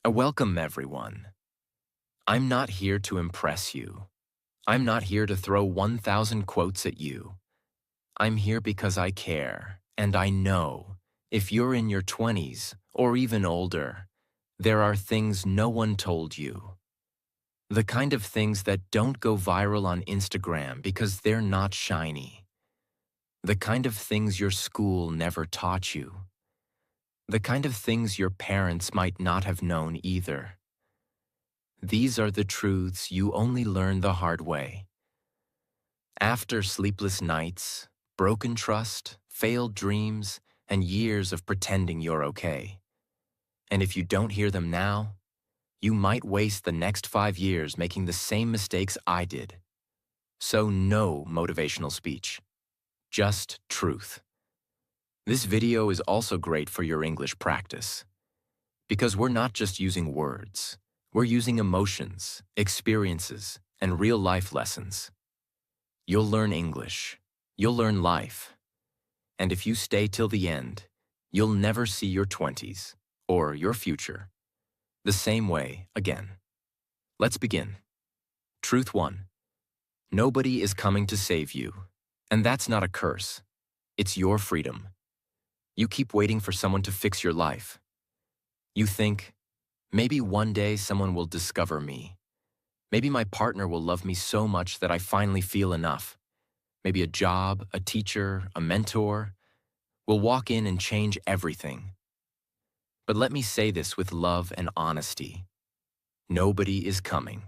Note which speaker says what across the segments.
Speaker 1: Welcome, everyone. I'm not here to impress you. I'm not here to throw 1,000 quotes at you. I'm here because I care, and I know if you're in your 20s or even older, there are things no one told you. The kind of things that don't go viral on Instagram because they're not shiny. The kind of things your school never taught you. The kind of things your parents might not have known either. These are the truths you only learn the hard way. After sleepless nights, broken trust, failed dreams, and years of pretending you're okay. And if you don't hear them now, you might waste the next 5 years making the same mistakes I did. So no motivational speech, just truth. This video is also great for your English practice, because we're not just using words, we're using emotions, experiences, and real-life lessons. You'll learn English, you'll learn life, and if you stay till the end, you'll never see your 20s, or your future, the same way again. Let's begin. Truth 1. Nobody is coming to save you, and that's not a curse. It's your freedom. You keep waiting for someone to fix your life. You think, maybe one day someone will discover me. Maybe my partner will love me so much that I finally feel enough. Maybe a job, a teacher, a mentor will walk in and change everything. But let me say this with love and honesty. Nobody is coming.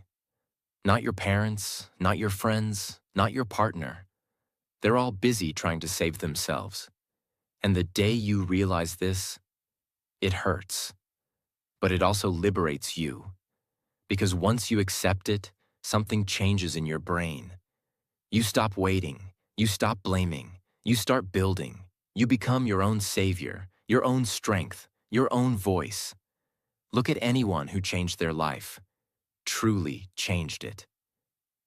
Speaker 1: Not your parents, not your friends, not your partner. They're all busy trying to save themselves. And the day you realize this, it hurts. But it also liberates you. Because once you accept it, something changes in your brain. You stop waiting, you stop blaming, you start building. You become your own savior, your own strength, your own voice. Look at anyone who changed their life, truly changed it.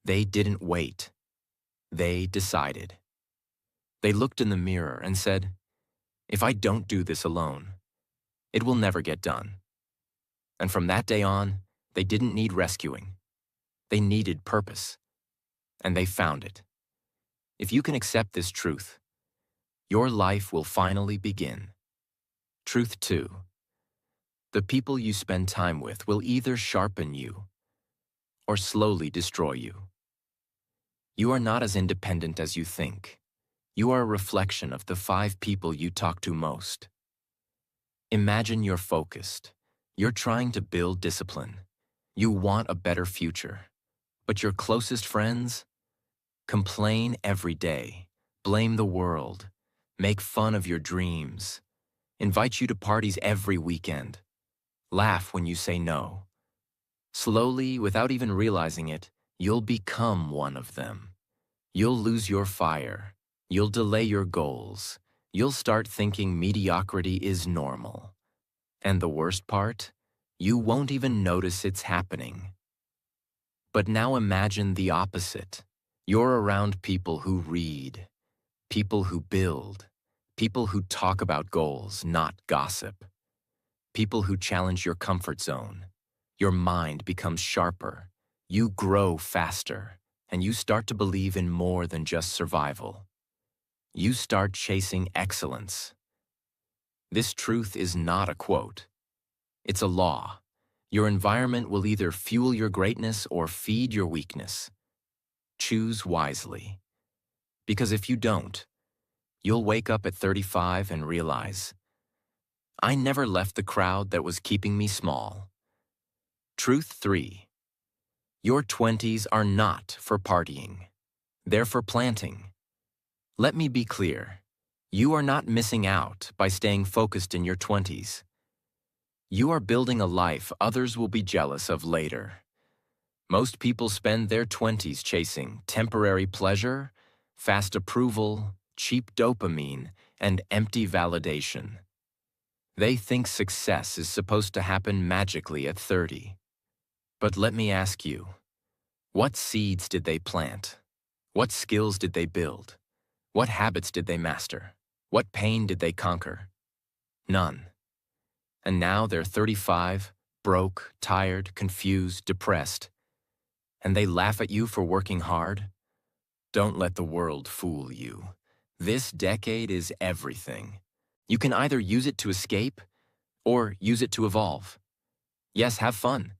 Speaker 1: They didn't wait. They decided. They looked in the mirror and said, if I don't do this alone, it will never get done. And from that day on, they didn't need rescuing. They needed purpose. And they found it. If you can accept this truth, your life will finally begin. Truth 2. The people you spend time with will either sharpen you or slowly destroy you. You are not as independent as you think. You are a reflection of the 5 people you talk to most. Imagine you're focused. You're trying to build discipline. You want a better future. But your closest friends complain every day, blame the world, make fun of your dreams, invite you to parties every weekend, laugh when you say no. Slowly, without even realizing it, you'll become one of them. You'll lose your fire. You'll delay your goals. You'll start thinking mediocrity is normal. And the worst part? You won't even notice it's happening. But now imagine the opposite. You're around people who read, people who build, people who talk about goals, not gossip, people who challenge your comfort zone. Your mind becomes sharper, you grow faster, and you start to believe in more than just survival. You start chasing excellence. This truth is not a quote. It's a law. Your environment will either fuel your greatness or feed your weakness. Choose wisely. Because if you don't, you'll wake up at 35 and realize, I never left the crowd that was keeping me small. Truth 3. Your 20s are not for partying. They're for planting. Let me be clear. You are not missing out by staying focused in your 20s. You are building a life others will be jealous of later. Most people spend their 20s chasing temporary pleasure, fast approval, cheap dopamine, and empty validation. They think success is supposed to happen magically at 30. But let me ask you, what seeds did they plant? What skills did they build? What habits did they master? What pain did they conquer? None. And now they're 35, broke, tired, confused, depressed, and they laugh at you for working hard? Don't let the world fool you. This decade is everything. You can either use it to escape or use it to evolve. Yes, have fun,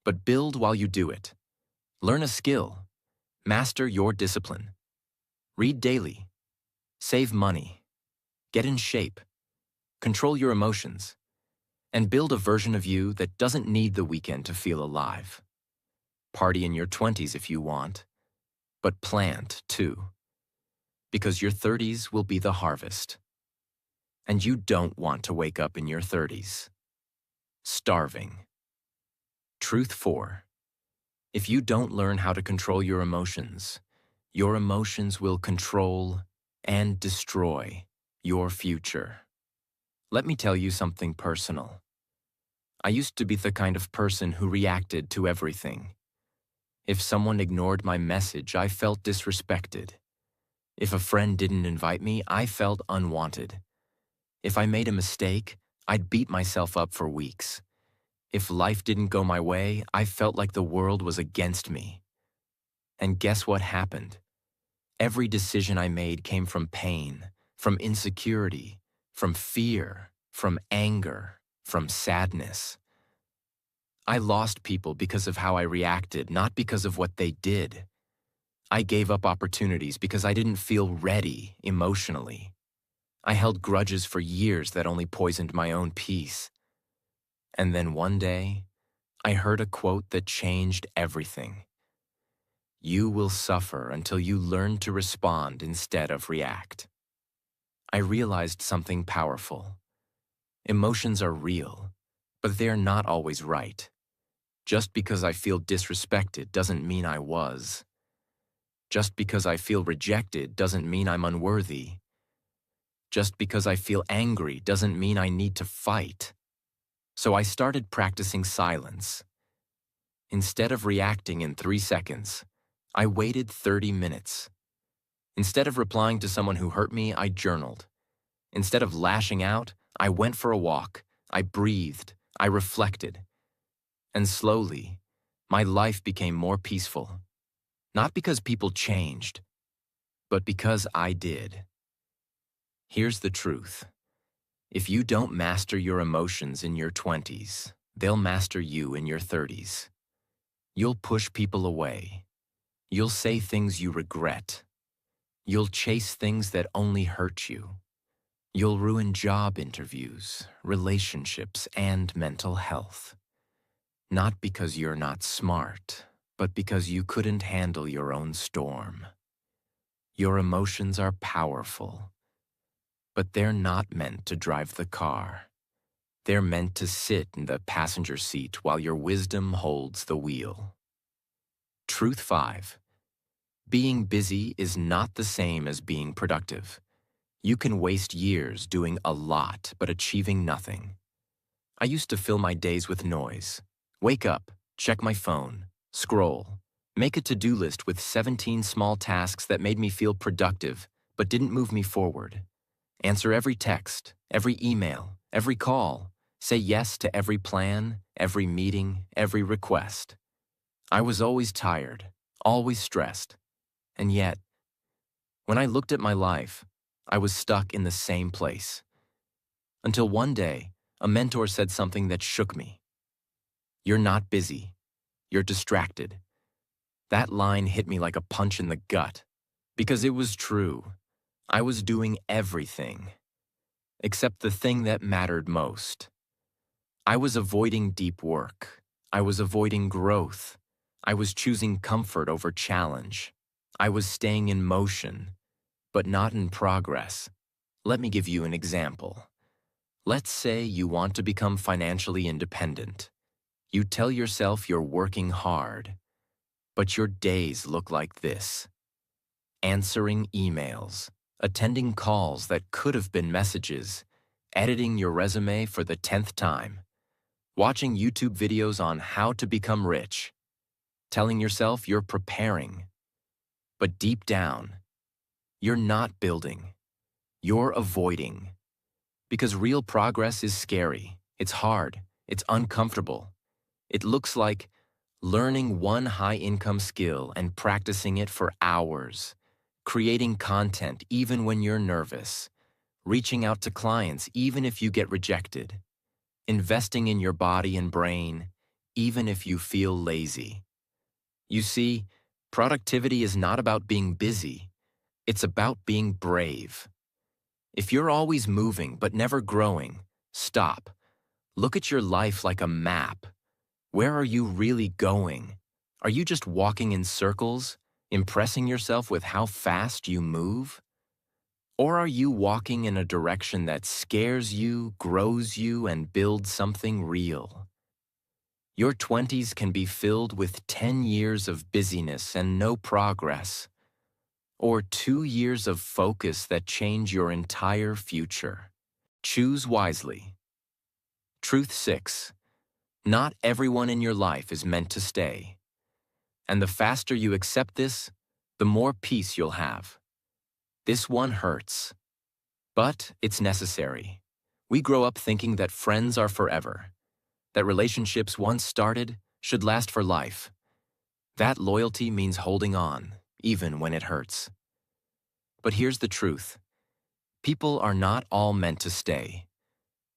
Speaker 1: but build while you do it. Learn a skill. Master your discipline. Read daily. Save money. Get in shape. Control your emotions. And build a version of you that doesn't need the weekend to feel alive. Party in your 20s if you want, but plant too. Because your 30s will be the harvest. And you don't want to wake up in your 30s starving. Truth 4. If you don't learn how to control your emotions will control and destroy your future. Let me tell you something personal. I used to be the kind of person who reacted to everything. If someone ignored my message, I felt disrespected. If a friend didn't invite me, I felt unwanted. If I made a mistake, I'd beat myself up for weeks. If life didn't go my way, I felt like the world was against me. And guess what happened? Every decision I made came from pain, from insecurity, from fear, from anger, from sadness. I lost people because of how I reacted, not because of what they did. I gave up opportunities because I didn't feel ready emotionally. I held grudges for years that only poisoned my own peace. And then one day, I heard a quote that changed everything. You will suffer until you learn to respond instead of react. I realized something powerful. Emotions are real, but they're not always right. Just because I feel disrespected doesn't mean I was. Just because I feel rejected doesn't mean I'm unworthy. Just because I feel angry doesn't mean I need to fight. So I started practicing silence. Instead of reacting in 3 seconds, I waited 30 minutes. Instead of replying to someone who hurt me, I journaled. Instead of lashing out, I went for a walk. I breathed. I reflected. And slowly, my life became more peaceful. Not because people changed, but because I did. Here's the truth. If you don't master your emotions in your 20s, they'll master you in your 30s. You'll push people away. You'll say things you regret. You'll chase things that only hurt you. You'll ruin job interviews, relationships, and mental health. Not because you're not smart, but because you couldn't handle your own storm. Your emotions are powerful, but they're not meant to drive the car. They're meant to sit in the passenger seat while your wisdom holds the wheel. Truth 5. Being busy is not the same as being productive. You can waste years doing a lot but achieving nothing. I used to fill my days with noise. Wake up, check my phone, scroll, make a to-do list with 17 small tasks that made me feel productive but didn't move me forward. Answer every text, every email, every call. Say yes to every plan, every meeting, every request. I was always tired, always stressed. And yet, when I looked at my life, I was stuck in the same place. Until one day, a mentor said something that shook me. You're not busy. You're distracted. That line hit me like a punch in the gut, because it was true. I was doing everything, except the thing that mattered most. I was avoiding deep work. I was avoiding growth. I was choosing comfort over challenge. I was staying in motion, but not in progress. Let me give you an example. Let's say you want to become financially independent. You tell yourself you're working hard, but your days look like this. Answering emails, attending calls that could have been messages, editing your resume for the 10th time, watching YouTube videos on how to become rich, telling yourself you're preparing. But deep down, you're not building. You're avoiding. Because real progress is scary. It's hard. It's uncomfortable. It looks like learning one high-income skill and practicing it for hours, creating content even when you're nervous, reaching out to clients even if you get rejected, investing in your body and brain even if you feel lazy. You see, productivity is not about being busy, it's about being brave. If you're always moving but never growing, stop. Look at your life like a map. Where are you really going? Are you just walking in circles, impressing yourself with how fast you move? Or are you walking in a direction that scares you, grows you, and builds something real? Your 20s can be filled with 10 years of busyness and no progress, or 2 years of focus that change your entire future. Choose wisely. Truth 6. Not everyone in your life is meant to stay. And the faster you accept this, the more peace you'll have. This one hurts, but it's necessary. We grow up thinking that friends are forever, that relationships once started should last for life. That loyalty means holding on, even when it hurts. But here's the truth. People are not all meant to stay.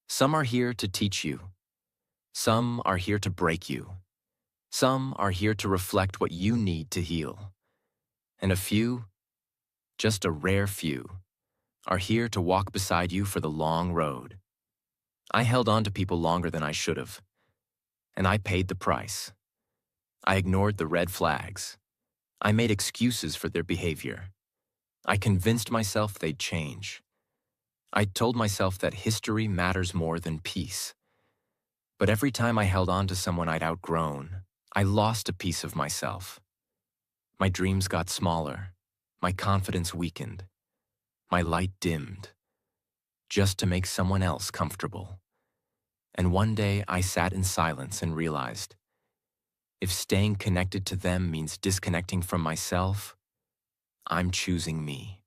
Speaker 1: Some are here to teach you. Some are here to break you. Some are here to reflect what you need to heal. And a few, just a rare few, are here to walk beside you for the long road. I held on to people longer than I should have, and I paid the price. I ignored the red flags. I made excuses for their behavior. I convinced myself they'd change. I told myself that history matters more than peace. But every time I held on to someone I'd outgrown, I lost a piece of myself. My dreams got smaller. My confidence weakened. My light dimmed, just to make someone else comfortable. And one day I sat in silence and realized, if staying connected to them means disconnecting from myself, I'm choosing me.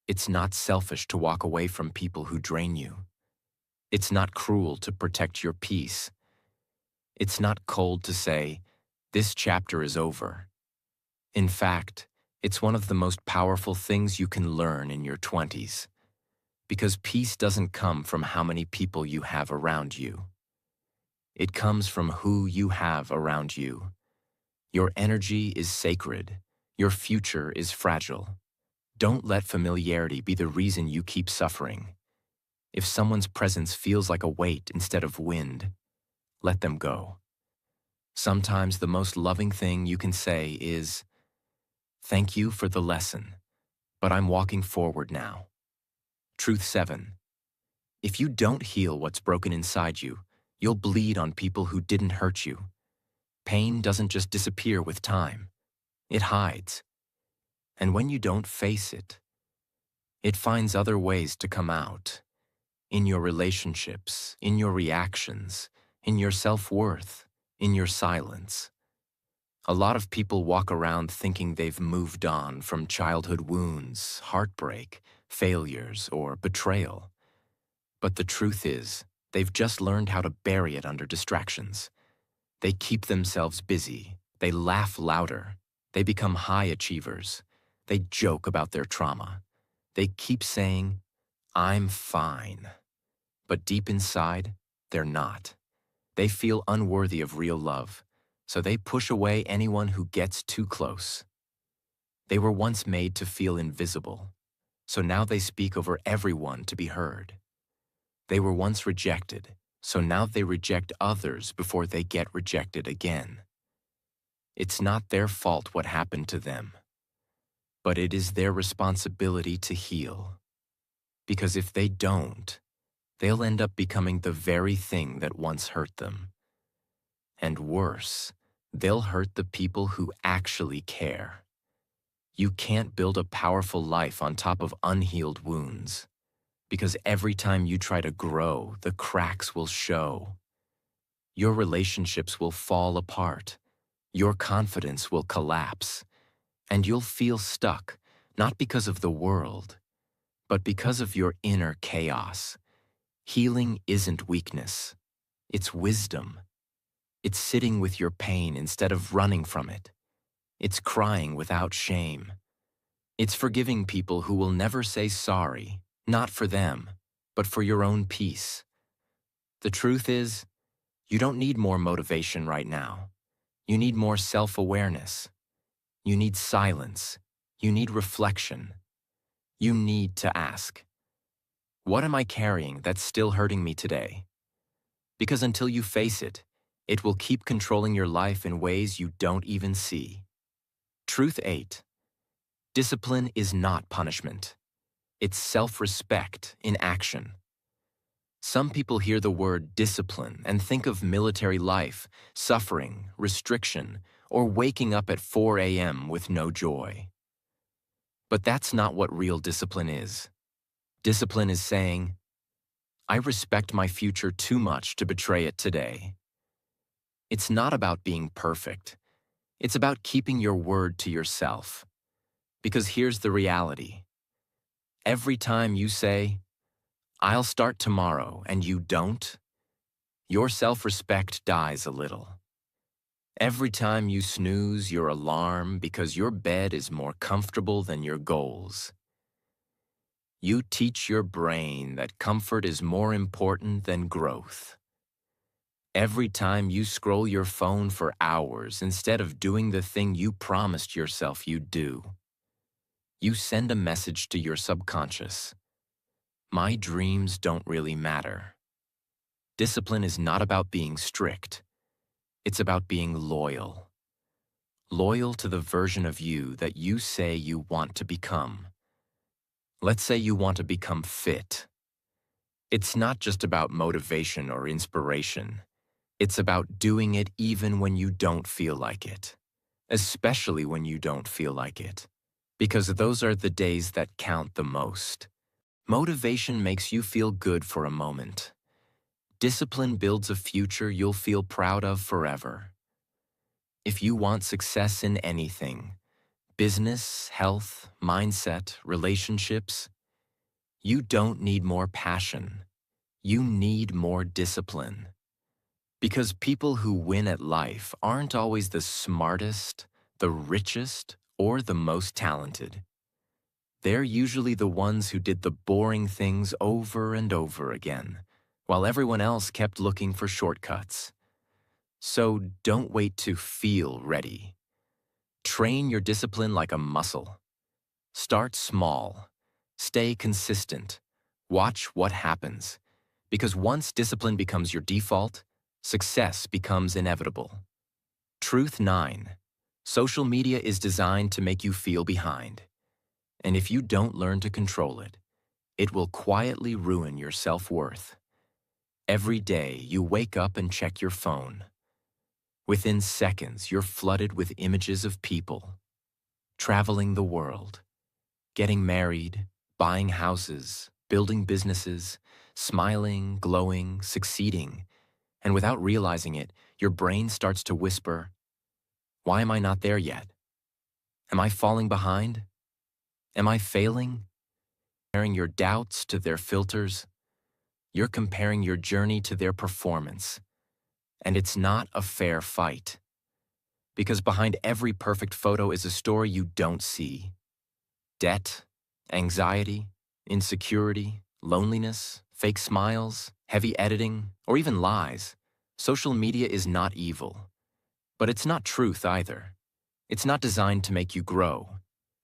Speaker 1: It's not selfish to walk away from people who drain you. It's not cruel to protect your peace. It's not cold to say, this chapter is over. In fact, it's one of the most powerful things you can learn in your 20s. Because peace doesn't come from how many people you have around you. It comes from who you have around you. Your energy is sacred. Your future is fragile. Don't let familiarity be the reason you keep suffering. If someone's presence feels like a weight instead of wind, let them go. Sometimes the most loving thing you can say is, thank you for the lesson, but I'm walking forward now. Truth 7. If you don't heal what's broken inside you, you'll bleed on people who didn't hurt you. Pain doesn't just disappear with time. It hides. And when you don't face it, it finds other ways to come out. In your relationships, in your reactions, in your self-worth, in your silence. A lot of people walk around thinking they've moved on from childhood wounds, heartbreak, failures, or betrayal. But the truth is, they've just learned how to bury it under distractions. They keep themselves busy. They laugh louder. They become high achievers. They joke about their trauma. They keep saying, I'm fine. But deep inside, they're not. They feel unworthy of real love, so they push away anyone who gets too close. They were once made to feel invisible, so now they speak over everyone to be heard. They were once rejected, so now they reject others before they get rejected again. It's not their fault what happened to them, but it is their responsibility to heal. Because if they don't, they'll end up becoming the very thing that once hurt them. And worse, they'll hurt the people who actually care. You can't build a powerful life on top of unhealed wounds. Because every time you try to grow, the cracks will show. Your relationships will fall apart. Your confidence will collapse. And you'll feel stuck, not because of the world, but because of your inner chaos. Healing isn't weakness. It's wisdom. It's sitting with your pain instead of running from it. It's crying without shame. It's forgiving people who will never say sorry, not for them, but for your own peace. The truth is, you don't need more motivation right now. You need more self-awareness. You need silence. You need reflection. You need to ask, what am I carrying that's still hurting me today? Because until you face it, it will keep controlling your life in ways you don't even see. Truth 8. Discipline is not punishment. It's self-respect in action. Some people hear the word discipline and think of military life, suffering, restriction, or waking up at 4 a.m. with no joy. But that's not what real discipline is. Discipline is saying, I respect my future too much to betray it today. It's not about being perfect. It's about keeping your word to yourself. Because here's the reality. Every time you say, I'll start tomorrow, and you don't, your self-respect dies a little. Every time you snooze your alarm because your bed is more comfortable than your goals, you teach your brain that comfort is more important than growth. Every time you scroll your phone for hours instead of doing the thing you promised yourself you'd do, you send a message to your subconscious. My dreams don't really matter. Discipline is not about being strict. It's about being loyal. Loyal to the version of you that you say you want to become. Let's say you want to become fit. It's not just about motivation or inspiration. It's about doing it even when you don't feel like it. Especially when you don't feel like it. Because those are the days that count the most. Motivation makes you feel good for a moment. Discipline builds a future you'll feel proud of forever. If you want success in anything, business, health, mindset, relationships, you don't need more passion. You need more discipline. Because people who win at life aren't always the smartest, the richest, or the most talented. They're usually the ones who did the boring things over and over again, while everyone else kept looking for shortcuts. So don't wait to feel ready. Train your discipline like a muscle. Start small. Stay consistent. Watch what happens. Because once discipline becomes your default, success becomes inevitable. Truth 9. Social media is designed to make you feel behind. And if you don't learn to control it, it will quietly ruin your self-worth. Every day, you wake up and check your phone. Within seconds, you're flooded with images of people traveling the world, getting married, buying houses, building businesses, smiling, glowing, succeeding. And without realizing it, your brain starts to whisper, why am I not there yet? Am I falling behind? Am I failing? Comparing your doubts to their filters. You're comparing your journey to their performance. And it's not a fair fight. Because behind every perfect photo is a story you don't see. Debt, anxiety, insecurity, loneliness, fake smiles, heavy editing, or even lies. Social media is not evil. But it's not truth either. It's not designed to make you grow.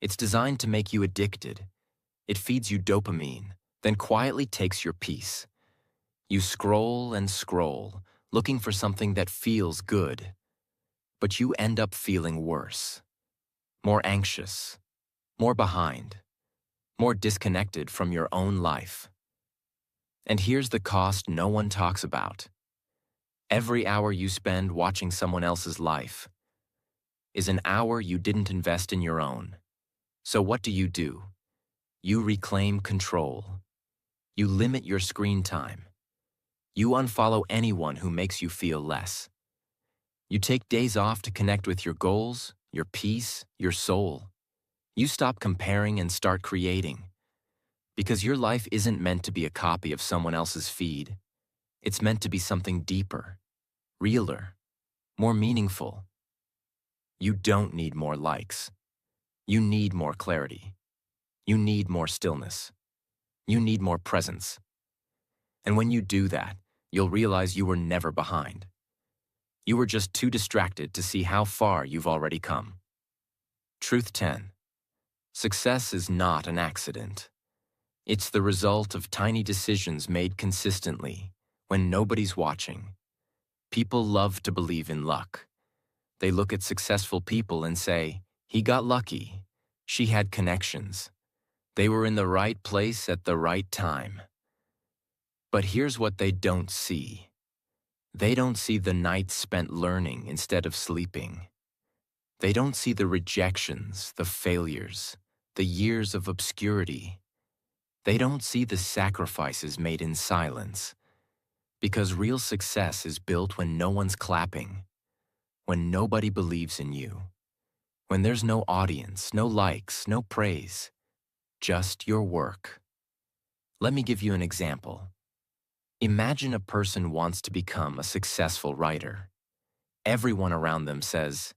Speaker 1: It's designed to make you addicted. It feeds you dopamine, then quietly takes your peace. You scroll and scroll, looking for something that feels good. But you end up feeling worse. More anxious. More behind. More disconnected from your own life. And here's the cost no one talks about. Every hour you spend watching someone else's life is an hour you didn't invest in your own. So what do? You reclaim control. You limit your screen time. You unfollow anyone who makes you feel less. You take days off to connect with your goals, your peace, your soul. You stop comparing and start creating. Because your life isn't meant to be a copy of someone else's feed. It's meant to be something deeper, realer, more meaningful. You don't need more likes. You need more clarity. You need more stillness. You need more presence. And when you do that, you'll realize you were never behind. You were just too distracted to see how far you've already come. Truth 10. Success is not an accident. It's the result of tiny decisions made consistently when nobody's watching. People love to believe in luck. They look at successful people and say, he got lucky. She had connections. They were in the right place at the right time. But here's what they don't see. They don't see the nights spent learning instead of sleeping. They don't see the rejections, the failures, the years of obscurity. They don't see the sacrifices made in silence. Because real success is built when no one's clapping, when nobody believes in you, when there's no audience, no likes, no praise, just your work. Let me give you an example. Imagine a person wants to become a successful writer. Everyone around them says,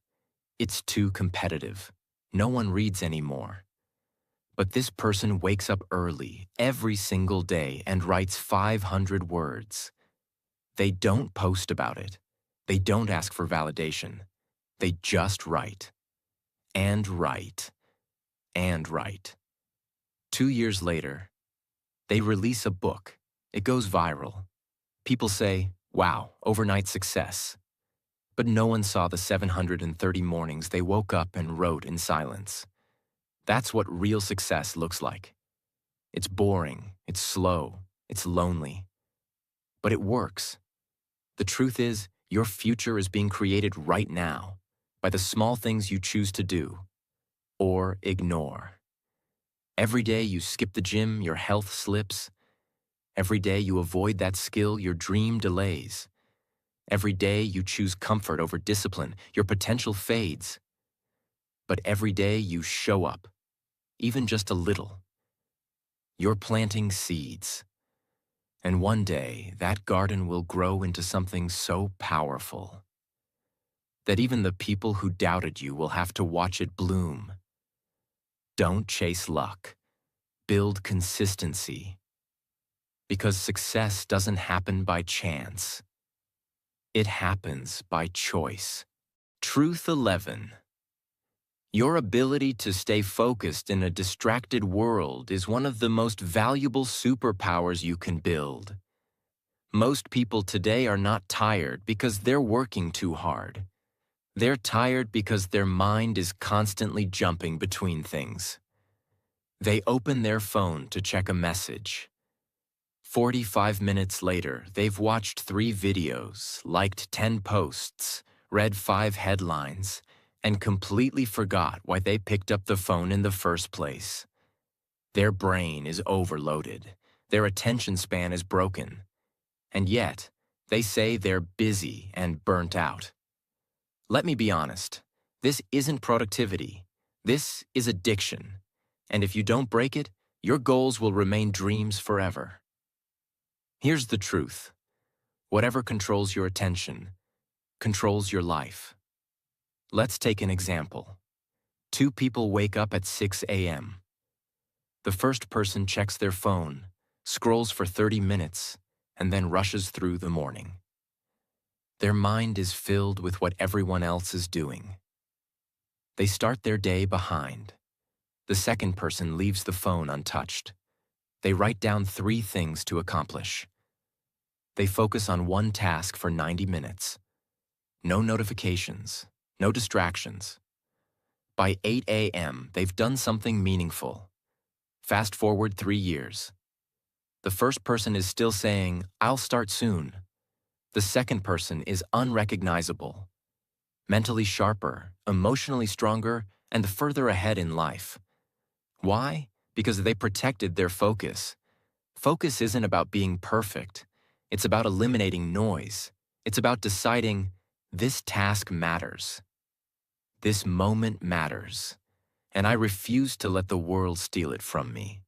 Speaker 1: it's too competitive. No one reads anymore. But this person wakes up early every single day and writes 500 words. They don't post about it. They don't ask for validation. They just write. And write. And write. 2 years later, they release a book. It goes viral. People say, wow, overnight success. But no one saw the 730 mornings they woke up and wrote in silence. That's what real success looks like. It's boring, it's slow, it's lonely. But it works. The truth is, your future is being created right now by the small things you choose to do or ignore. Every day you skip the gym, your health slips. Every day you avoid that skill, your dream delays. Every day you choose comfort over discipline, your potential fades. But every day you show up, even just a little. You're planting seeds. And one day, that garden will grow into something so powerful that even the people who doubted you will have to watch it bloom. Don't chase luck. Build consistency. Because success doesn't happen by chance. It happens by choice. Truth 11. Your ability to stay focused in a distracted world is one of the most valuable superpowers you can build. Most people today are not tired because they're working too hard. They're tired because their mind is constantly jumping between things. They open their phone to check a message. 45 minutes later, they've watched 3 videos, liked 10 posts, read 5 headlines, and completely forgot why they picked up the phone in the first place. Their brain is overloaded. Their attention span is broken. And yet, they say they're busy and burnt out. Let me be honest. This isn't productivity. This is addiction. And if you don't break it, your goals will remain dreams forever. Here's the truth. Whatever controls your attention controls your life. Let's take an example. 2 people wake up at 6 a.m. The first person checks their phone, scrolls for 30 minutes, and then rushes through the morning. Their mind is filled with what everyone else is doing. They start their day behind. The second person leaves the phone untouched. They write down 3 things to accomplish. They focus on one task for 90 minutes. No notifications, no distractions. By 8 a.m., they've done something meaningful. Fast forward 3 years. The first person is still saying, I'll start soon. The second person is unrecognizable, mentally sharper, emotionally stronger, and further ahead in life. Why? Because they protected their focus. Focus isn't about being perfect. It's about eliminating noise. It's about deciding, this task matters. This moment matters. And I refuse to let the world steal it from me.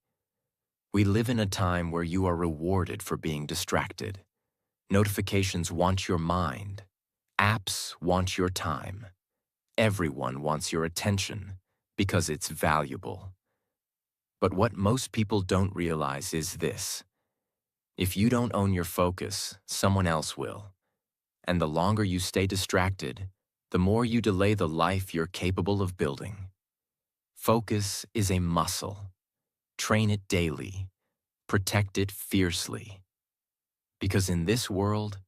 Speaker 1: We live in a time where you are rewarded for being distracted. Notifications want your mind. Apps want your time. Everyone wants your attention because it's valuable. But what most people don't realize is this. If you don't own your focus, someone else will. And the longer you stay distracted, the more you delay the life you're capable of building. Focus is a muscle. Train it daily. Protect it fiercely. Because in this world,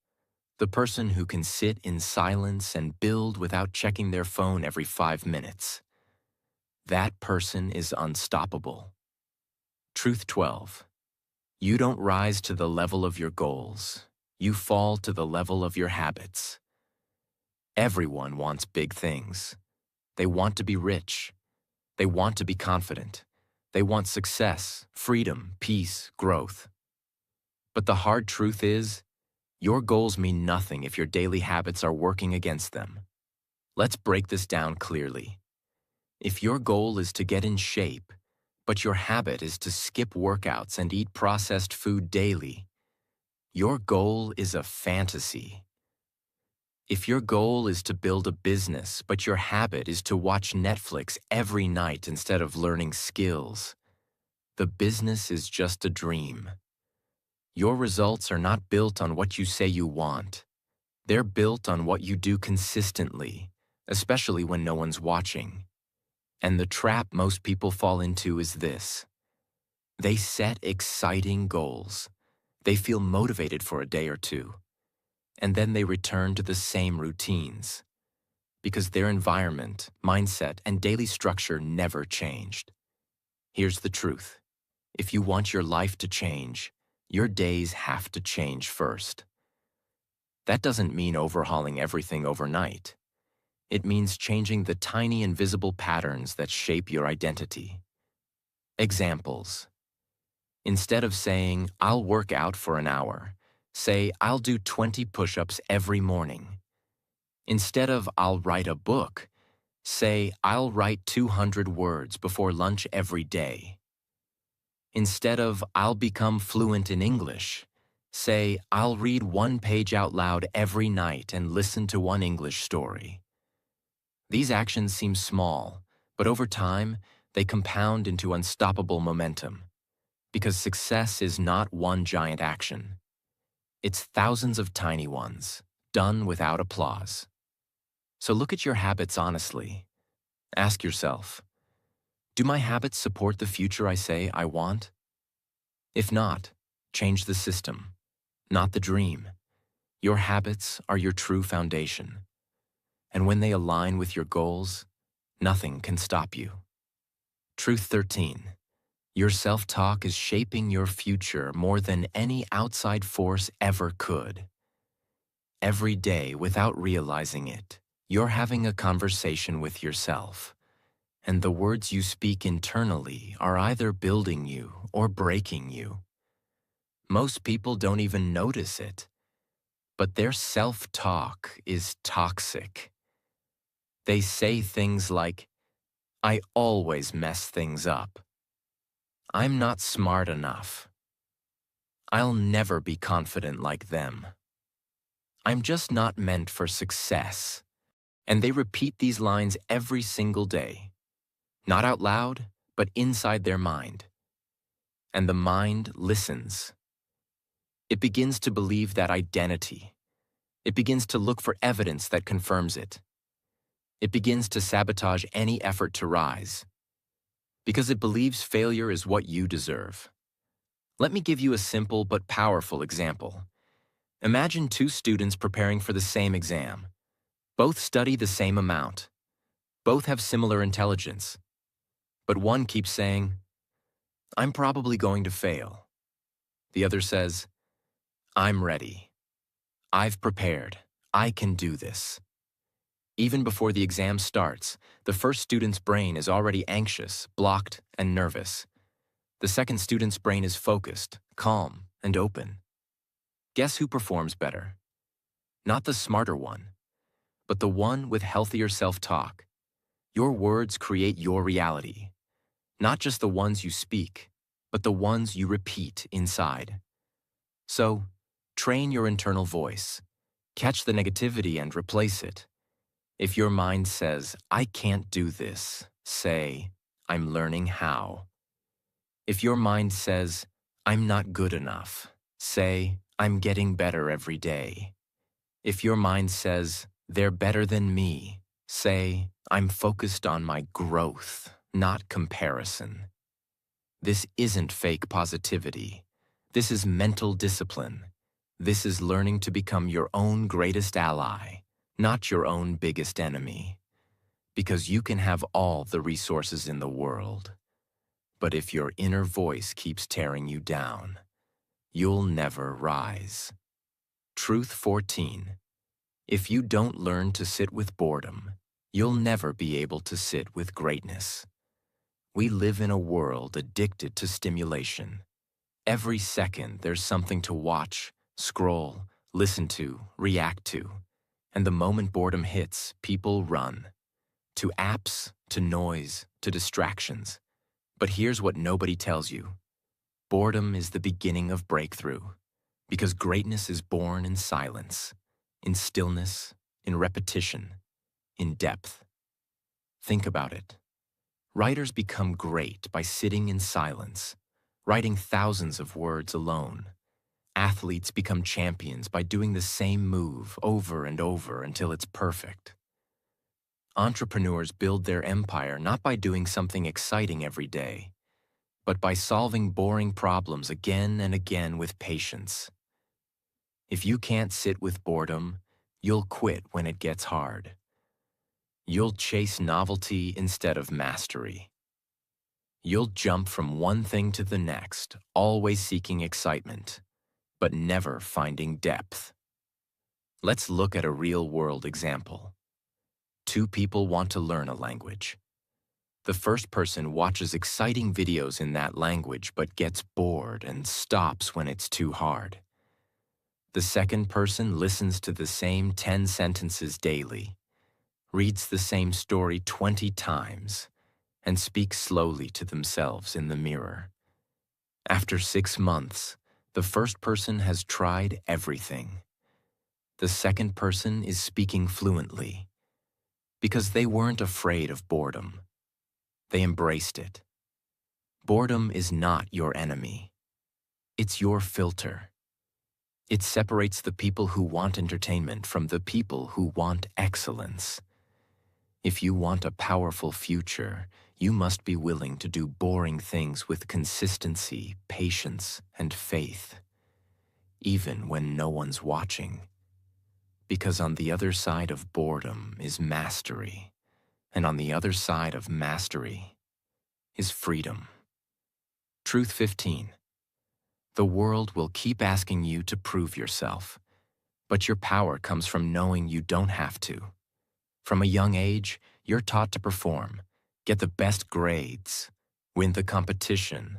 Speaker 1: the person who can sit in silence and build without checking their phone every 5 minutes, that person is unstoppable. Truth 12. You don't rise to the level of your goals. You fall to the level of your habits. Everyone wants big things. They want to be rich. They want to be confident. They want success, freedom, peace, growth. But the hard truth is, your goals mean nothing if your daily habits are working against them. Let's break this down clearly. If your goal is to get in shape, but your habit is to skip workouts and eat processed food daily, your goal is a fantasy. If your goal is to build a business, but your habit is to watch Netflix every night instead of learning skills, the business is just a dream. Your results are not built on what you say you want. They're built on what you do consistently, especially when no one's watching. And the trap most people fall into is this. They set exciting goals. They feel motivated for a day or two. And then they return to the same routines. Because their environment, mindset, and daily structure never changed. Here's the truth. If you want your life to change, your days have to change first. That doesn't mean overhauling everything overnight. It means changing the tiny invisible patterns that shape your identity. Examples. Instead of saying, I'll work out for an hour, say, I'll do 20 push-ups every morning. Instead of, I'll write a book, say, I'll write 200 words before lunch every day. Instead of, I'll become fluent in English, say, I'll read 1 page out loud every night and listen to 1 English story. These actions seem small, but over time, they compound into unstoppable momentum. Because success is not one giant action. It's thousands of tiny ones, done without applause. So look at your habits honestly. Ask yourself, do my habits support the future I say I want? If not, change the system, not the dream. Your habits are your true foundation. And when they align with your goals, nothing can stop you. Truth 13. Your self-talk is shaping your future more than any outside force ever could. Every day, without realizing it, you're having a conversation with yourself. And the words you speak internally are either building you or breaking you. Most people don't even notice it, but their self-talk is toxic. They say things like, I always mess things up. I'm not smart enough. I'll never be confident like them. I'm just not meant for success. And they repeat these lines every single day. Not out loud, but inside their mind. And the mind listens. It begins to believe that identity. It begins to look for evidence that confirms it. It begins to sabotage any effort to rise. Because it believes failure is what you deserve. Let me give you a simple but powerful example. Imagine 2 students preparing for the same exam. Both study the same amount. Both have similar intelligence. But one keeps saying, I'm probably going to fail. The other says, I'm ready. I've prepared. I can do this. Even before the exam starts, the first student's brain is already anxious, blocked, and nervous. The second student's brain is focused, calm, and open. Guess who performs better? Not the smarter one, but the one with healthier self-talk. Your words create your reality. Not just the ones you speak, but the ones you repeat inside. So, train your internal voice. Catch the negativity and replace it. If your mind says, I can't do this, say, I'm learning how. If your mind says, I'm not good enough, say, I'm getting better every day. If your mind says, they're better than me, say, I'm focused on my growth, not comparison. This isn't fake positivity. This is mental discipline. This is learning to become your own greatest ally, not your own biggest enemy. Because you can have all the resources in the world. But if your inner voice keeps tearing you down, you'll never rise. Truth 14. If you don't learn to sit with boredom, you'll never be able to sit with greatness. We live in a world addicted to stimulation. Every second there's something to watch, scroll, listen to, react to. And the moment boredom hits, people run. To apps, to noise, to distractions. But here's what nobody tells you. Boredom is the beginning of breakthrough. Because greatness is born in silence, in stillness, in repetition, in depth. Think about it. Writers become great by sitting in silence, writing thousands of words alone. Athletes become champions by doing the same move over and over until it's perfect. Entrepreneurs build their empire not by doing something exciting every day, but by solving boring problems again and again with patience. If you can't sit with boredom, you'll quit when it gets hard. You'll chase novelty instead of mastery. You'll jump from one thing to the next, always seeking excitement, but never finding depth. Let's look at a real-world example. Two people want to learn a language. The first person watches exciting videos in that language but gets bored and stops when it's too hard. The second person listens to the same 10 sentences daily, reads the same story 20 times, and speaks slowly to themselves in the mirror. After 6 months, the first person has tried everything. The second person is speaking fluently because they weren't afraid of boredom. They embraced it. Boredom is not your enemy. It's your filter. It separates the people who want entertainment from the people who want excellence. If you want a powerful future, you must be willing to do boring things with consistency, patience, and faith, even when no one's watching. Because on the other side of boredom is mastery, and on the other side of mastery is freedom. Truth 15. The world will keep asking you to prove yourself, but your power comes from knowing you don't have to. From a young age, you're taught to perform, get the best grades, win the competition,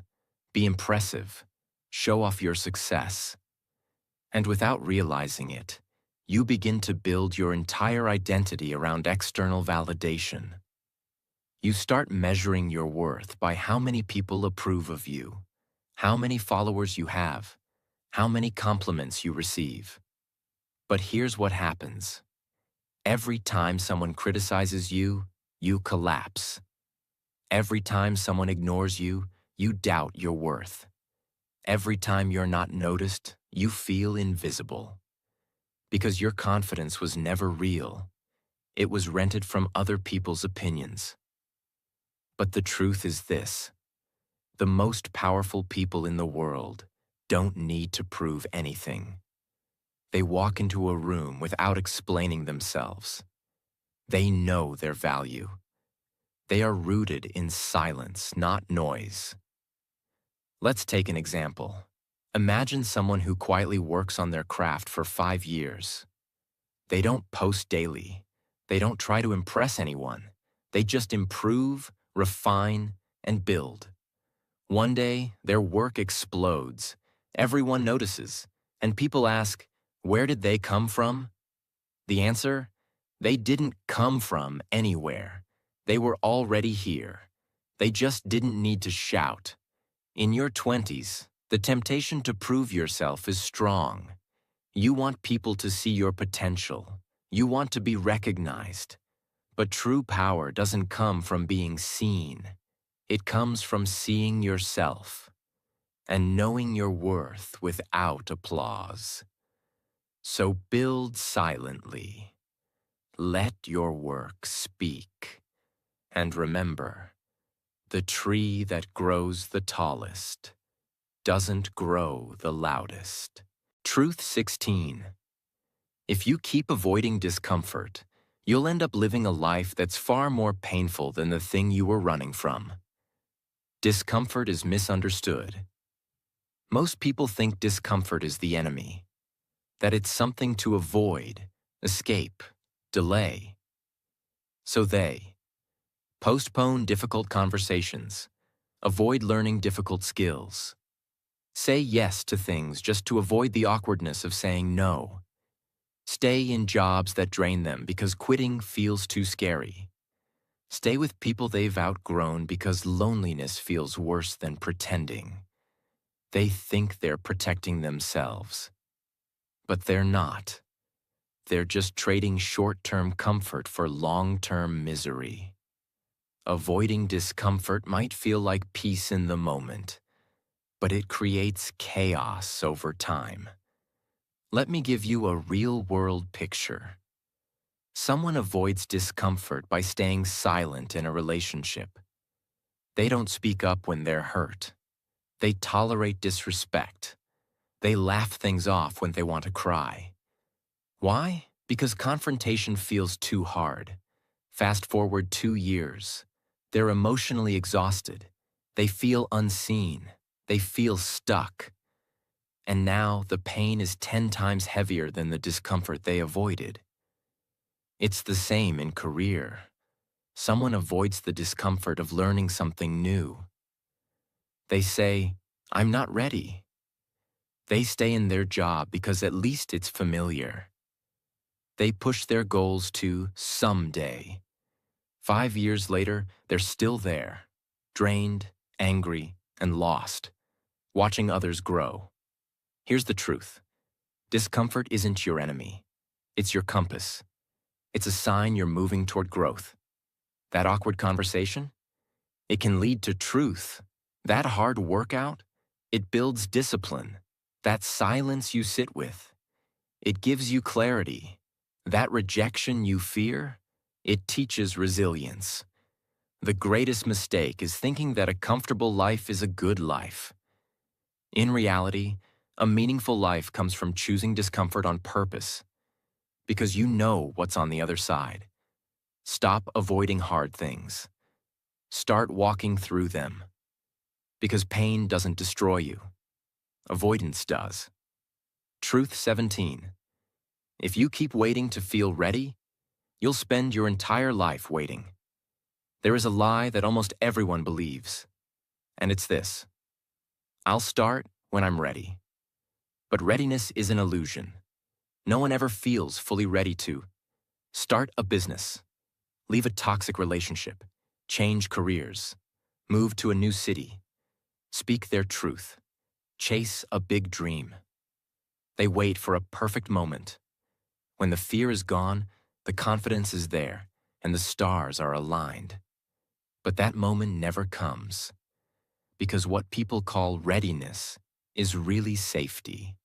Speaker 1: be impressive, show off your success. And without realizing it, you begin to build your entire identity around external validation. You start measuring your worth by how many people approve of you, how many followers you have, how many compliments you receive. But here's what happens. Every time someone criticizes you, you collapse. Every time someone ignores you, you doubt your worth. Every time you're not noticed, you feel invisible. Because your confidence was never real. It was rented from other people's opinions. But the truth is this. The most powerful people in the world don't need to prove anything. They walk into a room without explaining themselves. They know their value. They are rooted in silence, not noise. Let's take an example. Imagine someone who quietly works on their craft for 5 years. They don't post daily. They don't try to impress anyone. They just improve, refine, and build. One day, their work explodes. Everyone notices, and people ask, where did they come from? The answer? They didn't come from anywhere. They were already here. They just didn't need to shout. In your 20s, the temptation to prove yourself is strong. You want people to see your potential. You want to be recognized. But true power doesn't come from being seen. It comes from seeing yourself and knowing your worth without applause. So build silently. Let your work speak. And remember, the tree that grows the tallest doesn't grow the loudest. Truth 16. If you keep avoiding discomfort, you'll end up living a life that's far more painful than the thing you were running from. Discomfort is misunderstood. Most people think discomfort is the enemy, that it's something to avoid, escape, delay. So they postpone difficult conversations, avoid learning difficult skills, say yes to things just to avoid the awkwardness of saying no, stay in jobs that drain them because quitting feels too scary, stay with people they've outgrown because loneliness feels worse than pretending. They think they're protecting themselves, but they're not. They're just trading short-term comfort for long-term misery. Avoiding discomfort might feel like peace in the moment, but it creates chaos over time. Let me give you a real-world picture. Someone avoids discomfort by staying silent in a relationship. They don't speak up when they're hurt. They tolerate disrespect. They laugh things off when they want to cry. Why? Because confrontation feels too hard. Fast forward 2 years. They're emotionally exhausted. They feel unseen. They feel stuck. And now the pain is 10 times heavier than the discomfort they avoided. It's the same in career. Someone avoids the discomfort of learning something new. They say, "I'm not ready." They stay in their job because at least it's familiar. They push their goals to someday. 5 years later, they're still there, drained, angry, and lost, watching others grow. Here's the truth. Discomfort isn't your enemy. It's your compass. It's a sign you're moving toward growth. That awkward conversation? It can lead to truth. That hard workout? It builds discipline. That silence you sit with? It gives you clarity. That rejection you fear? It teaches resilience. The greatest mistake is thinking that a comfortable life is a good life. In reality, a meaningful life comes from choosing discomfort on purpose, because you know what's on the other side. Stop avoiding hard things. Start walking through them, because pain doesn't destroy you. Avoidance does. Truth 17. If you keep waiting to feel ready, you'll spend your entire life waiting. There is a lie that almost everyone believes, and it's this: I'll start when I'm ready. But readiness is an illusion. No one ever feels fully ready to start a business, leave a toxic relationship, change careers, move to a new city, speak their truth, chase a big dream. They wait for a perfect moment. When the fear is gone, the confidence is there, and the stars are aligned. But that moment never comes, because what people call readiness is really safety,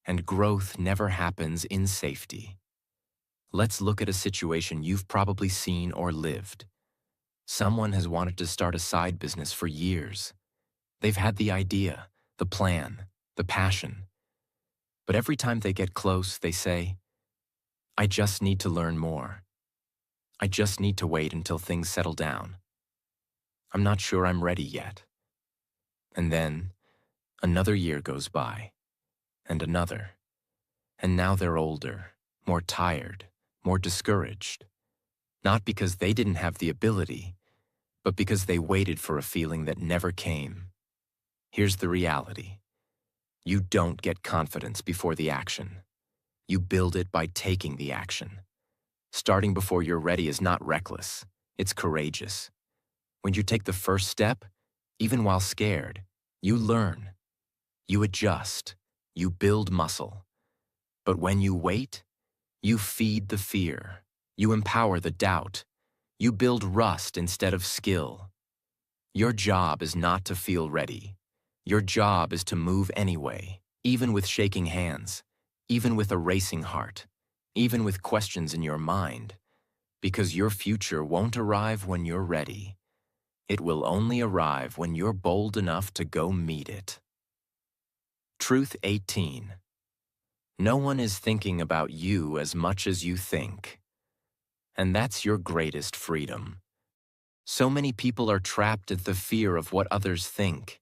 Speaker 1: and growth never happens in safety. Let's look at a situation you've probably seen or lived. Someone has wanted to start a side business for years. They've had the idea, the plan, the passion. But every time they get close, they say, "I just need to learn more. I just need to wait until things settle down. I'm not sure I'm ready yet." And then another year goes by, and another. And now they're older, more tired, more discouraged. Not because they didn't have the ability, but because they waited for a feeling that never came. Here's the reality. You don't get confidence before the action. You build it by taking the action. Starting before you're ready is not reckless. It's courageous. When you take the first step, even while scared, you learn. You adjust. You build muscle. But when you wait, you feed the fear. You empower the doubt. You build rust instead of skill. Your job is not to feel ready. Your job is to move anyway, even with shaking hands, even with a racing heart, even with questions in your mind, because your future won't arrive when you're ready. It will only arrive when you're bold enough to go meet it. Truth 18. No one is thinking about you as much as you think. And that's your greatest freedom. So many people are trapped at the fear of what others think.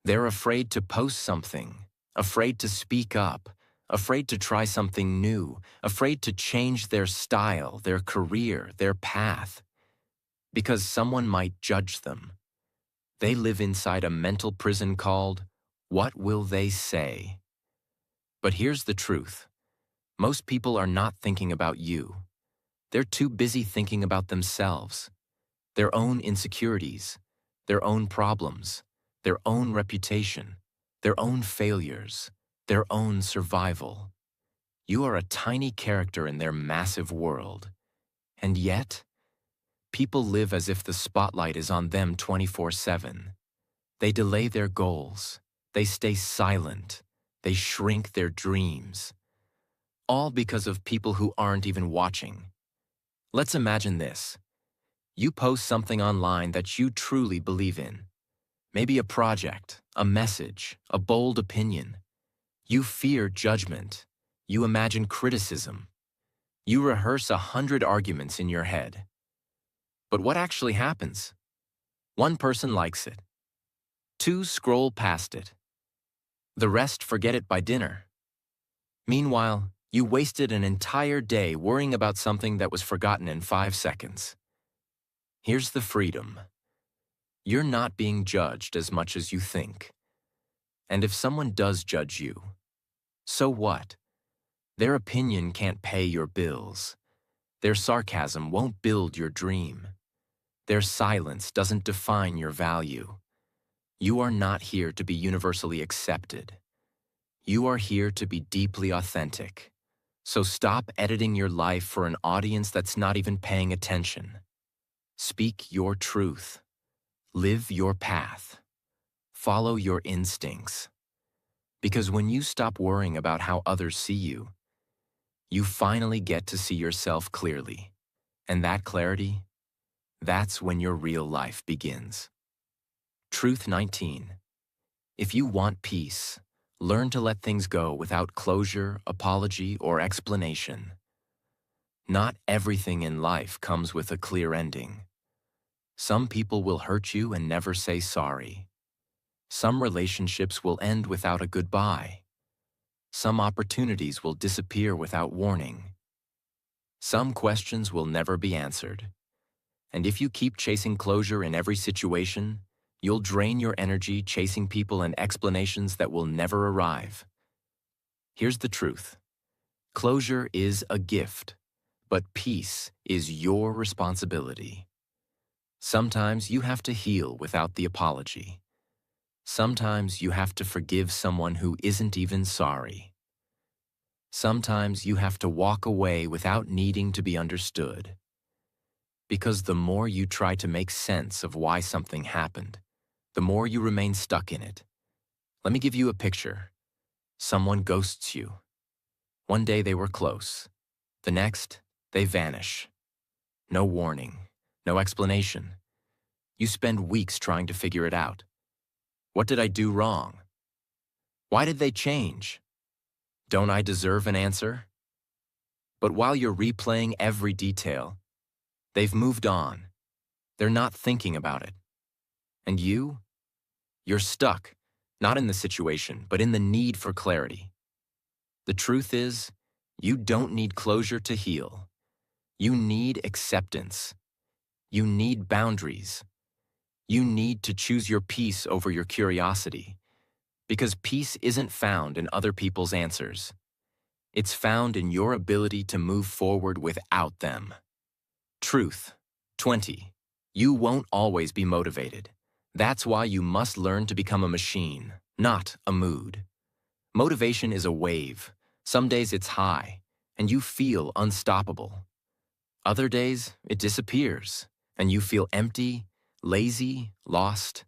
Speaker 1: They're afraid to post something, afraid to speak up, afraid to try something new, afraid to change their style, their career, their path, because someone might judge them. They live inside a mental prison called, "What will they say?" But here's the truth. Most people are not thinking about you. They're too busy thinking about themselves, their own insecurities, their own problems, their own reputation, their own failures, their own survival. You are a tiny character in their massive world. And yet, people live as if the spotlight is on them 24/7. They delay their goals. They stay silent. They shrink their dreams. All because of people who aren't even watching. Let's imagine this. You post something online that you truly believe in. Maybe a project, a message, a bold opinion. You fear judgment. You imagine criticism. You rehearse 100 arguments in your head. But what actually happens? One person likes it. Two scroll past it. The rest forget it by dinner. Meanwhile, you wasted an entire day worrying about something that was forgotten in 5 seconds. Here's the freedom. You're not being judged as much as you think. And if someone does judge you, so what? Their opinion can't pay your bills. Their sarcasm won't build your dream. Their silence doesn't define your value. You are not here to be universally accepted. You are here to be deeply authentic. So stop editing your life for an audience that's not even paying attention. Speak your truth. Live your path. Follow your instincts. Because when you stop worrying about how others see you, you finally get to see yourself clearly. And that clarity, that's when your real life begins. Truth 19. If you want peace, learn to let things go without closure, apology, or explanation. Not everything in life comes with a clear ending. Some people will hurt you and never say sorry. Some relationships will end without a goodbye. Some opportunities will disappear without warning. Some questions will never be answered. And if you keep chasing closure in every situation, you'll drain your energy chasing people and explanations that will never arrive. Here's the truth. Closure is a gift, but peace is your responsibility. Sometimes you have to heal without the apology. Sometimes you have to forgive someone who isn't even sorry. Sometimes you have to walk away without needing to be understood. Because the more you try to make sense of why something happened, the more you remain stuck in it. Let me give you a picture. Someone ghosts you. One day they were close. The next, they vanish. No warning, no explanation. You spend weeks trying to figure it out. What did I do wrong? Why did they change? Don't I deserve an answer? But while you're replaying every detail, they've moved on. They're not thinking about it. And you? You're stuck, not in the situation, but in the need for clarity. The truth is, you don't need closure to heal. You need acceptance. You need boundaries. You need to choose your peace over your curiosity. Because peace isn't found in other people's answers. It's found in your ability to move forward without them. Truth 20. You won't always be motivated. That's why you must learn to become a machine, not a mood. Motivation is a wave. Some days it's high, and you feel unstoppable. Other days, it disappears, and you feel empty, lazy, lost.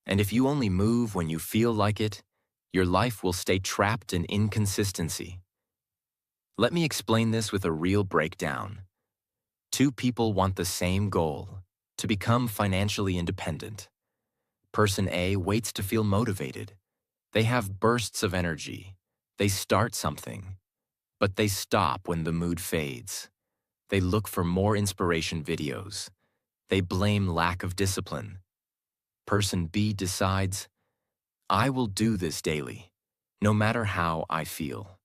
Speaker 1: And if you only move when you feel like it, your life will stay trapped in inconsistency. Let me explain this with a real breakdown. Two people want the same goal, to become financially independent. Person A waits to feel motivated. They have bursts of energy. They start something, but they stop when the mood fades. They look for more inspiration videos. They blame lack of discipline. Person B decides, I will do this daily, no matter how I feel.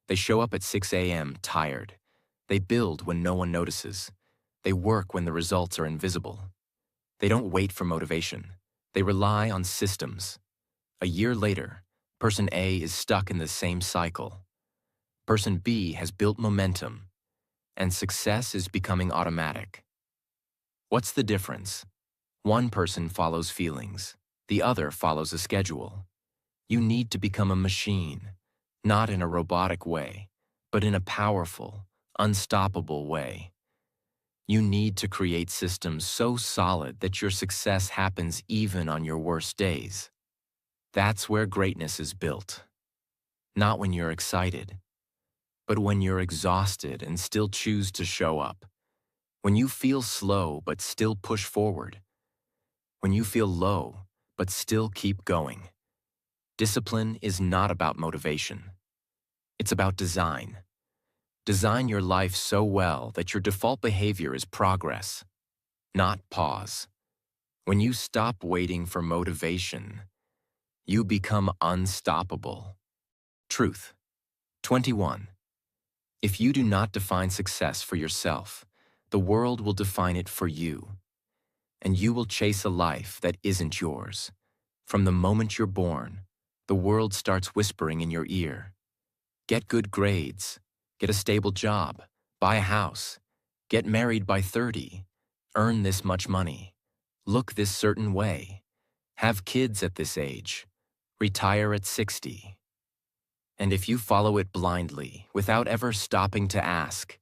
Speaker 1: They show up at 6 a.m. tired. They build when no one notices. They work when the results are invisible. They don't wait for motivation. They rely on systems. A year later, Person A is stuck in the same cycle. Person B has built momentum, and success is becoming automatic. What's the difference? One person follows feelings. The other follows a schedule. You need to become a machine, not in a robotic way, but in a powerful, unstoppable way. You need to create systems so solid that your success happens even on your worst days. That's where greatness is built. Not when you're excited, but when you're exhausted and still choose to show up. When you feel slow but still push forward. When you feel low but still keep going. Discipline is not about motivation. It's about design. Design your life so well that your default behavior is progress, not pause. When you stop waiting for motivation, you become unstoppable. Truth. 21. If you do not define success for yourself, the world will define it for you. And you will chase a life that isn't yours. From the moment you're born, the world starts whispering in your ear. Get good grades, get a stable job, buy a house, get married by 30, earn this much money, look this certain way, have kids at this age, retire at 60. And if you follow it blindly, without ever stopping to ask,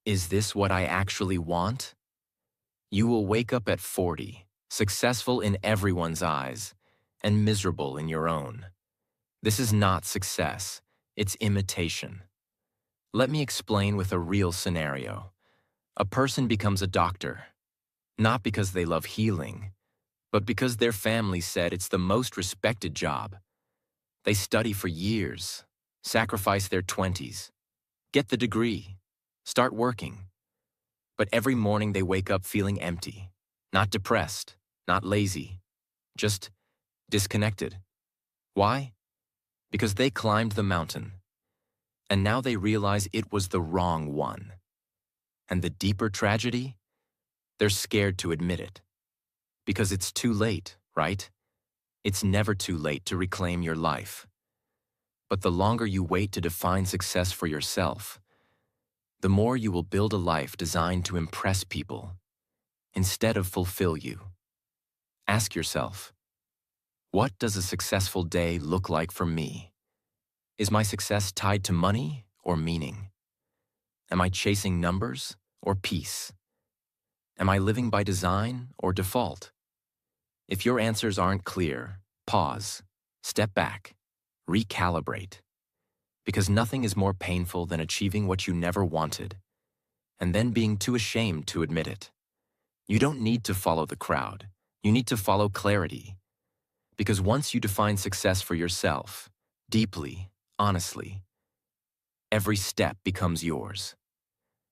Speaker 1: is this what I actually want? You will wake up at 40, successful in everyone's eyes, and miserable in your own. This is not success, it's imitation. Let me explain with a real scenario. A person becomes a doctor, not because they love healing, but because their family said it's the most respected job. They study for years, sacrifice their 20s, get the degree, start working. But every morning they wake up feeling empty, not depressed, not lazy, just disconnected. Why? Because they climbed the mountain, and now they realize it was the wrong one. And the deeper tragedy? They're scared to admit it. Because it's too late, right? It's never too late to reclaim your life. But the longer you wait to define success for yourself, the more you will build a life designed to impress people instead of fulfill you. Ask yourself, what does a successful day look like for me? Is my success tied to money or meaning? Am I chasing numbers or peace? Am I living by design or default? If your answers aren't clear, pause, step back, recalibrate. Because nothing is more painful than achieving what you never wanted, and then being too ashamed to admit it. You don't need to follow the crowd. You need to follow clarity. Because once you define success for yourself, deeply, honestly, every step becomes yours.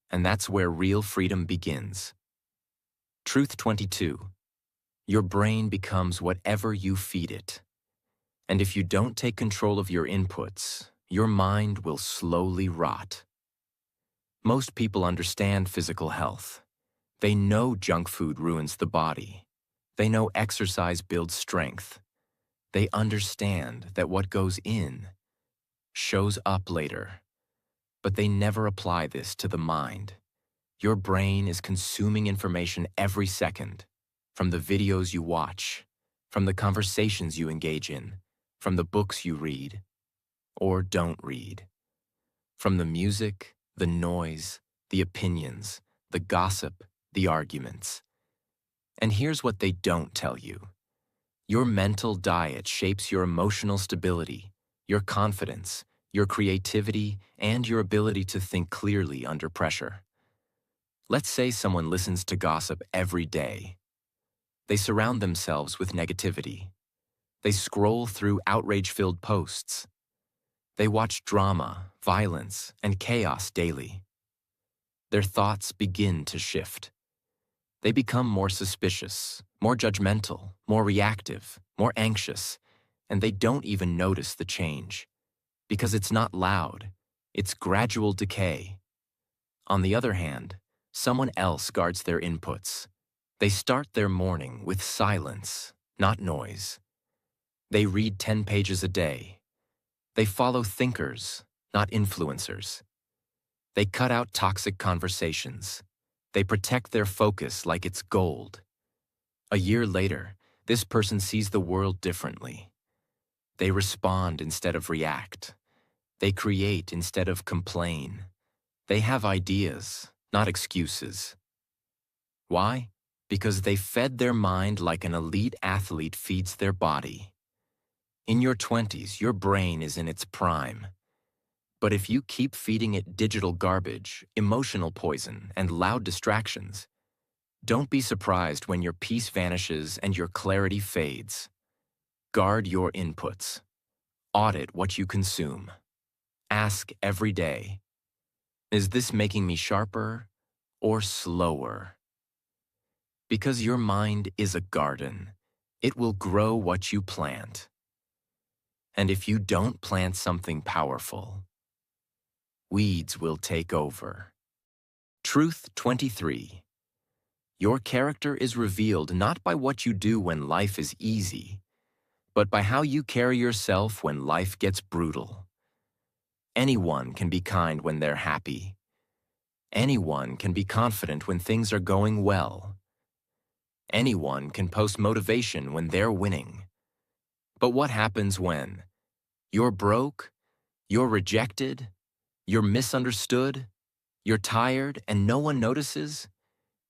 Speaker 1: And that's where real freedom begins. Truth 22. Your brain becomes whatever you feed it. And if you don't take control of your inputs, your mind will slowly rot. Most people understand physical health. They know junk food ruins the body. They know exercise builds strength. They understand that what goes in shows up later. But they never apply this to the mind. Your brain is consuming information every second, from the videos you watch, from the conversations you engage in, from the books you read. or don't read. From the music, the noise, the opinions, the gossip, the arguments. And here's what they don't tell you. Your mental diet shapes your emotional stability, your confidence, your creativity, and your ability to think clearly under pressure. Let's say someone listens to gossip every day. They surround themselves with negativity. They scroll through outrage-filled posts. They watch drama, violence, and chaos daily. Their thoughts begin to shift. They become more suspicious, more judgmental, more reactive, more anxious, and they don't even notice the change. Because it's not loud, it's gradual decay. On the other hand, someone else guards their inputs. They start their morning with silence, not noise. They read 10 pages a day. They follow thinkers, not influencers. They cut out toxic conversations. They protect their focus like it's gold. A year later, this person sees the world differently. They respond instead of react. They create instead of complain. They have ideas, not excuses. Why? Because they fed their mind like an elite athlete feeds their body. In your 20s, your brain is in its prime. But if you keep feeding it digital garbage, emotional poison, and loud distractions, don't be surprised when your peace vanishes and your clarity fades. Guard your inputs. Audit what you consume. Ask every day, is this making me sharper or slower? Because your mind is a garden. It will grow what you plant. And if you don't plant something powerful, weeds will take over. Truth 23. Your character is revealed not by what you do when life is easy, but by how you carry yourself when life gets brutal. Anyone can be kind when they're happy. Anyone can be confident when things are going well. Anyone can post motivation when they're winning. But what happens when you're broke, you're rejected, you're misunderstood, you're tired and no one notices?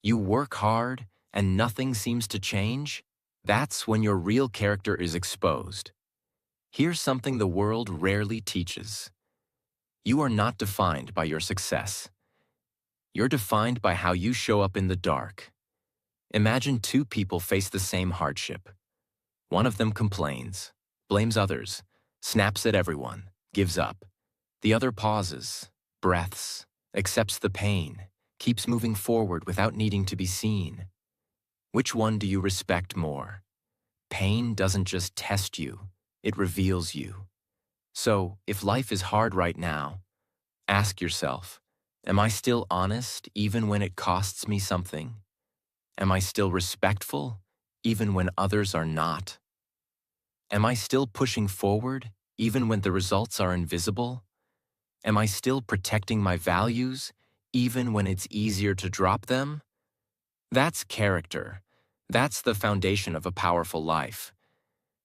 Speaker 1: You work hard and nothing seems to change? That's when your real character is exposed. Here's something the world rarely teaches. You are not defined by your success. You're defined by how you show up in the dark. Imagine two people face the same hardship. One of them complains, blames others, snaps at everyone, gives up. The other pauses, breaths, accepts the pain, keeps moving forward without needing to be seen. Which one do you respect more? Pain doesn't just test you, it reveals you. So, if life is hard right now, ask yourself, am I still honest even when it costs me something? Am I still respectful even when others are not? Am I still pushing forward even when the results are invisible? Am I still protecting my values even when it's easier to drop them? That's character. That's the foundation of a powerful life.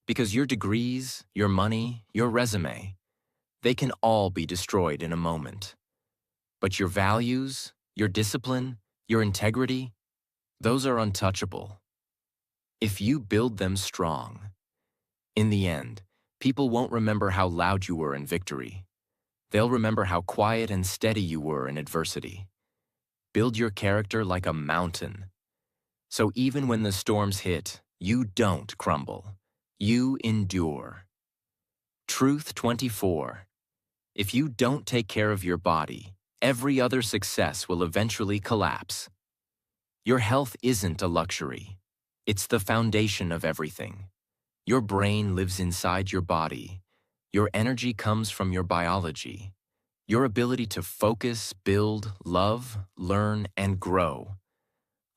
Speaker 1: Because your degrees, your money, your resume, they can all be destroyed in a moment. But your values, your discipline, your integrity, those are untouchable. If you build them strong, in the end, people won't remember how loud you were in victory. They'll remember how quiet and steady you were in adversity. Build your character like a mountain. So even when the storms hit, you don't crumble. You endure. Truth 24. If you don't take care of your body, every other success will eventually collapse. Your health isn't a luxury. It's the foundation of everything. Your brain lives inside your body. Your energy comes from your biology. Your ability to focus, build, love, learn, and grow.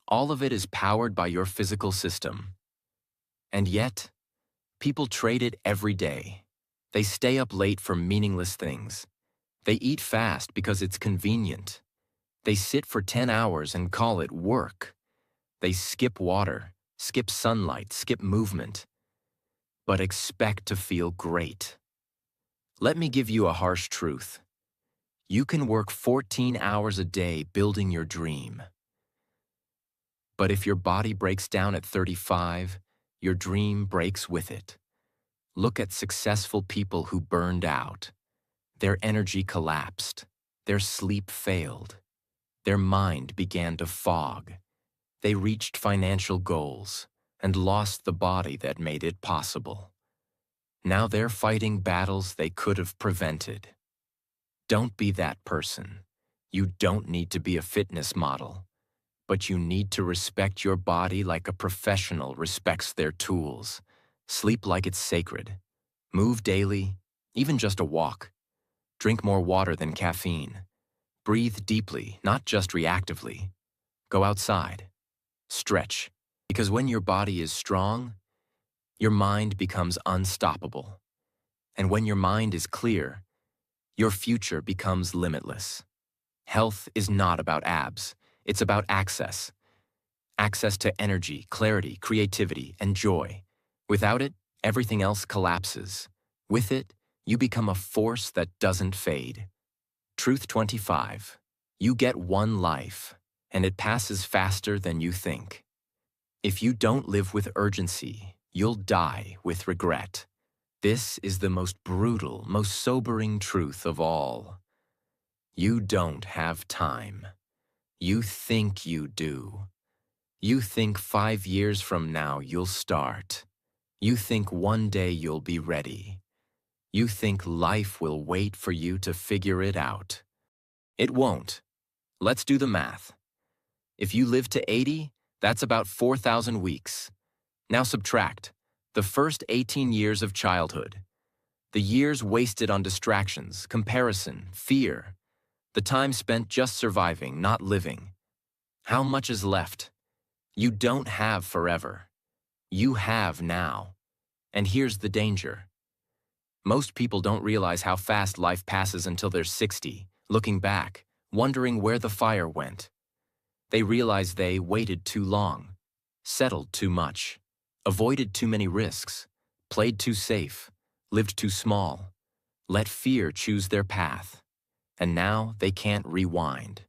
Speaker 1: All of it is powered by your physical system. And yet, people trade it every day. They stay up late for meaningless things. They eat fast because it's convenient. They sit for 10 hours and call it work. They skip water, skip sunlight, skip movement, but expect to feel great. Let me give you a harsh truth. You can work 14 hours a day building your dream. But if your body breaks down at 35, your dream breaks with it. Look at successful people who burned out. Their energy collapsed. Their sleep failed. Their mind began to fog. They reached financial goals and lost the body that made it possible. Now they're fighting battles they could have prevented. Don't be that person. You don't need to be a fitness model, but you need to respect your body like a professional respects their tools. Sleep like it's sacred. Move daily, even just a walk. Drink more water than caffeine. Breathe deeply, not just reactively. Go outside. Stretch, because when your body is strong, your mind becomes unstoppable. And when your mind is clear, your future becomes limitless. Health is not about abs, it's about access. Access to energy, clarity, creativity, and joy. Without it, everything else collapses. With it, you become a force that doesn't fade. Truth 25. You get one life, and it passes faster than you think. If you don't live with urgency, you'll die with regret. This is the most brutal, most sobering truth of all. You don't have time. You think you do. You think 5 years from now you'll start. You think one day you'll be ready. You think life will wait for you to figure it out. It won't. Let's do the math. If you live to 80, that's about 4,000 weeks. Now subtract the first 18 years of childhood. The years wasted on distractions, comparison, fear. The time spent just surviving, not living. How much is left? You don't have forever. You have now. And here's the danger. Most people don't realize how fast life passes until they're 60, looking back, wondering where the fire went. They realize they waited too long, settled too much, avoided too many risks, played too safe, lived too small, let fear choose their path. And now they can't rewind.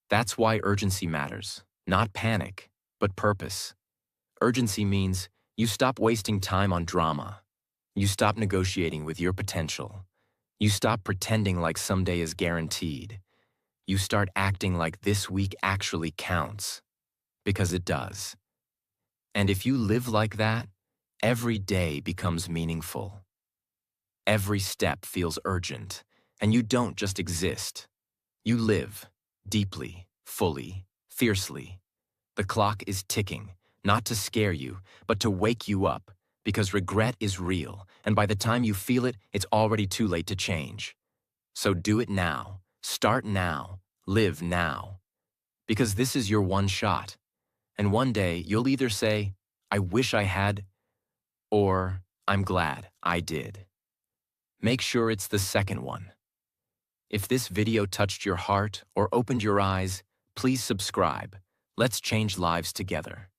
Speaker 1: That's why urgency matters, not panic, but purpose. Urgency means you stop wasting time on drama. You stop negotiating with your potential. You stop pretending like someday is guaranteed. You start acting like this week actually counts, because it does. And if you live like that, every day becomes meaningful. Every step feels urgent, and you don't just exist. You live, deeply, fully, fiercely. The clock is ticking, not to scare you, but to wake you up, because regret is real, and by the time you feel it, it's already too late to change. So do it now, start now, live now. Because this is your one shot, and one day you'll either say, I wish I had, or I'm glad I did. Make sure it's the second one. If this video touched your heart or opened your eyes, please subscribe. Let's change lives together.